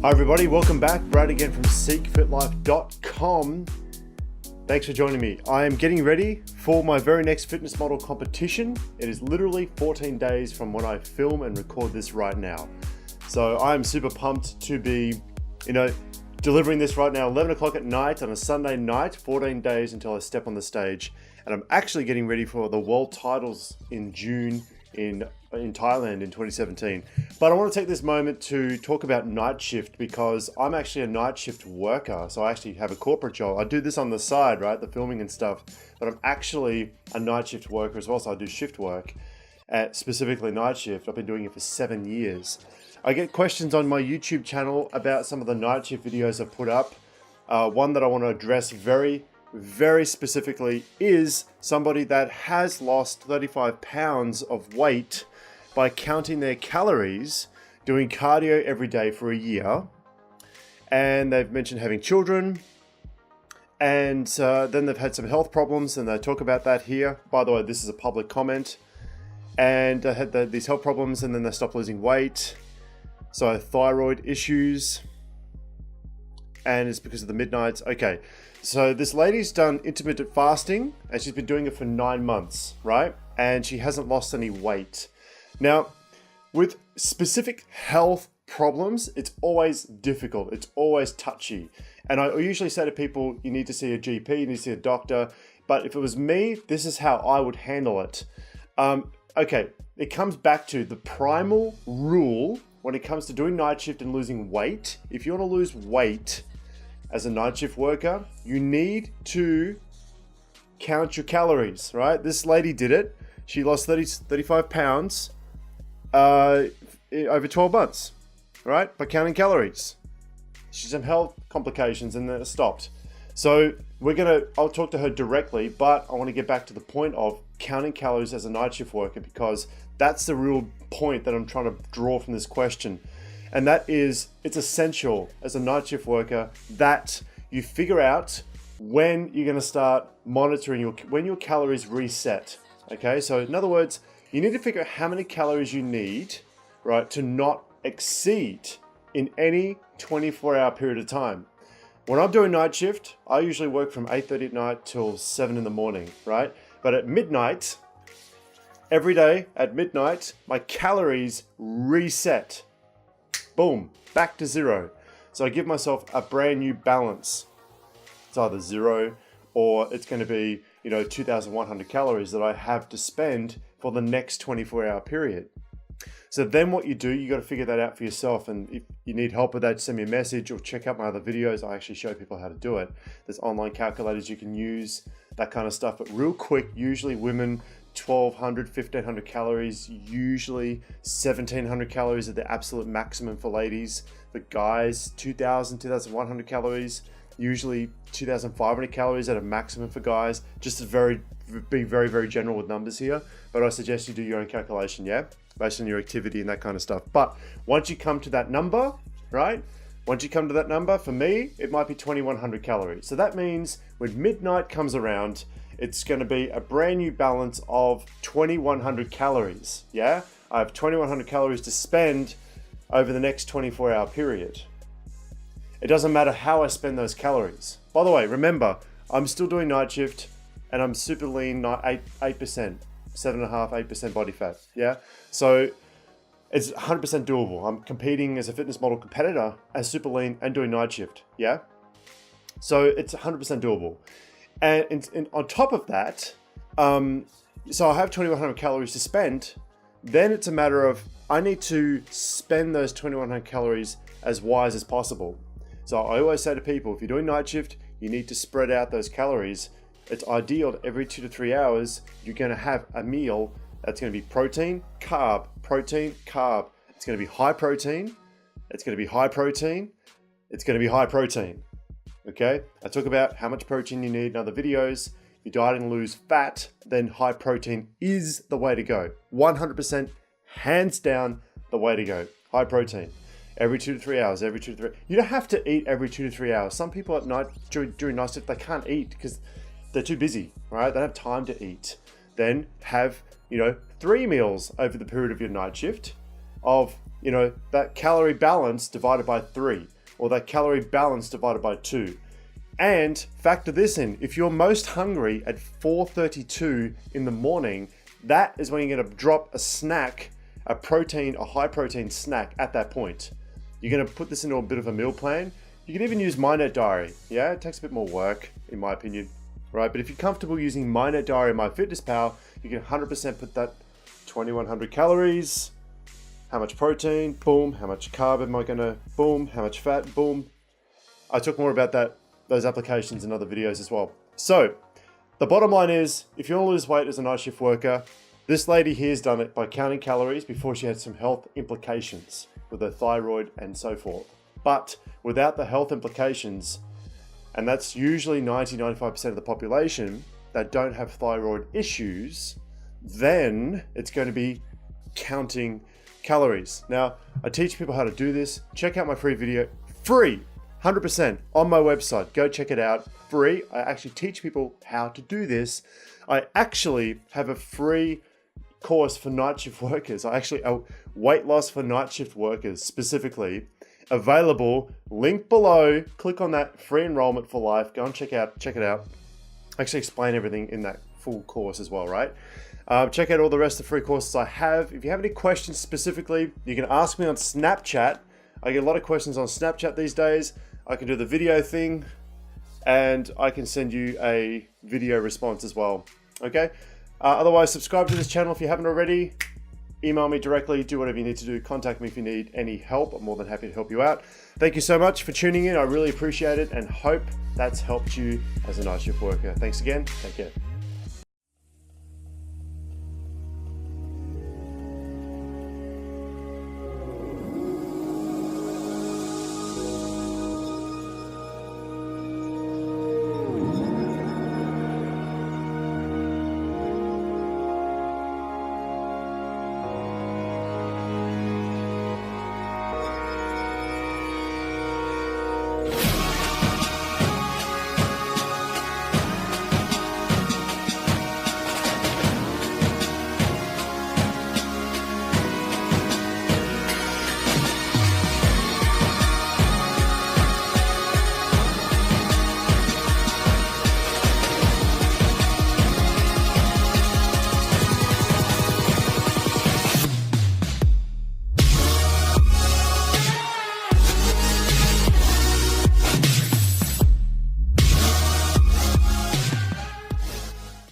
Hi everybody, welcome back. Brad again from seekfitlife.com. Thanks for joining me. I am getting ready for my very next fitness model competition. It is literally 14 days from when I film and record this right now. So I am super pumped to be, delivering this right now, 11 o'clock at night on a Sunday night, 14 days until I step on the stage. And I'm actually getting ready for the world titles in June in Thailand in 2017. But I want to take this moment to talk about night shift because I'm actually a night shift worker. So I actually have a corporate job. I do this on the side, right? The filming and stuff, but I'm actually a night shift worker as well. So I do shift work at specifically night shift. I've been doing it for 7 years. I get questions on my YouTube channel about some of the night shift videos I've put up. One that I want to address very specifically is somebody that has lost 35 pounds of weight by counting their calories, doing cardio every day for a year. And they've mentioned having children. And then they've had some health problems, and they talk about that here. By the way, this is a public comment. And they had these health problems, and then they stopped losing weight. So thyroid issues. And it's because of the midnights. Okay, so this lady's done intermittent fasting, and she's been doing it for 9 months, right? And she hasn't lost any weight. Now, with specific health problems, it's always difficult. It's always touchy. And I usually say to people, you need to see a GP, you need to see a doctor. But if it was me, this is how I would handle it. Okay, it comes back to the primal rule when it comes to doing night shift and losing weight. If you want to lose weight as a night shift worker, you need to count your calories, right? This lady did it. She lost 35 pounds over 12 months, right? By counting calories. She's some health complications and then it stopped. So I'll talk to her directly, but I want to get back to the point of counting calories as a night shift worker because that's the real point that I'm trying to draw from this question. And that is, it's essential as a night shift worker that you figure out when you're going to start monitoring when your calories reset. Okay, so in other words, you need to figure out how many calories you need, right, to not exceed in any 24-hour period of time. When I'm doing night shift, I usually work from 8:30 at night till 7 in the morning, right? But at midnight, every day at midnight, my calories reset. Boom, back to zero. So I give myself a brand new balance. It's either zero or it's going to be, 2,100 calories that I have to spend for the next 24-hour period. So then what you do, you got to figure that out for yourself. And if you need help with that, send me a message or check out my other videos. I actually show people how to do it. There's online calculators you can use, that kind of stuff. But real quick, usually women, 1,200, 1,500 calories, usually 1,700 calories are the absolute maximum for ladies. For guys, 2,000, 2,100 calories, usually 2,500 calories at a maximum for guys. Just to be very general with numbers here, but I suggest you do your own calculation, yeah? Based on your activity and that kind of stuff. But once you come to that number, right? Once you come to that number, for me, it might be 2,100 calories. So that means when midnight comes around, it's going to be a brand new balance of 2,100 calories, yeah? I have 2,100 calories to spend over the next 24-hour period. It doesn't matter how I spend those calories. By the way, remember, I'm still doing night shift and I'm super lean, 8%, 7.5%, 8% body fat, yeah? So it's 100% doable. I'm competing as a fitness model competitor as super lean and doing night shift, yeah? So it's 100% doable. And on top of that, so I have 2,100 calories to spend. Then it's a matter of, I need to spend those 2,100 calories as wise as possible. So I always say to people, if you're doing night shift, you need to spread out those calories. It's ideal that every 2 to 3 hours, you're going to have a meal that's going to be protein, carb, protein, carb. It's going to be high protein. It's going to be high protein. It's going to be high protein. Okay? I talk about how much protein you need in other videos. If you're dieting to lose fat, then high protein is the way to go. 100%, hands down, the way to go. High protein. Every 2 to 3 hours, every 2 to 3. You don't have to eat every 2 to 3 hours. Some people at night, during night shift, they can't eat because they're too busy, right? They don't have time to eat. Then have, 3 meals over the period of your night shift of, that calorie balance divided by 3. or that calorie balance divided by 2. And factor this in, if you're most hungry at 4:32 in the morning, that is when you're gonna drop a snack, a high protein snack at that point. You're gonna put this into a bit of a meal plan. You can even use MyNet Diary. Yeah, it takes a bit more work, in my opinion, right? But if you're comfortable using MyNet Diary and MyFitnessPal, you can 100% put that 2100 calories, how much protein, boom, how much carb am I gonna, boom, how much fat, boom. I talk more about those applications in other videos as well. So the bottom line is, if you want to lose weight as a night shift worker, this lady here's done it by counting calories before she had some health implications with her thyroid and so forth. But without the health implications, and that's usually 90-95% of the population that don't have thyroid issues, then it's going to be counting calories. Now, I teach people how to do this. Check out my free video, free, 100% on my website. Go check it out, free. I actually teach people how to do this. I actually have a free course for night shift workers. A weight loss for night shift workers specifically, available, link below. Click on that, free enrollment for life. Go and check it out. I actually explain everything in that full course as well, right? Check out all the rest of the free courses I have. If you have any questions specifically, you can ask me on Snapchat. I get a lot of questions on Snapchat these days. I can do the video thing, and I can send you a video response as well. Okay? Otherwise, subscribe to this channel if you haven't already. Email me directly, do whatever you need to do. Contact me if you need any help. I'm more than happy to help you out. Thank you so much for tuning in. I really appreciate it and hope that's helped you as a night shift worker. Thanks again. Take care.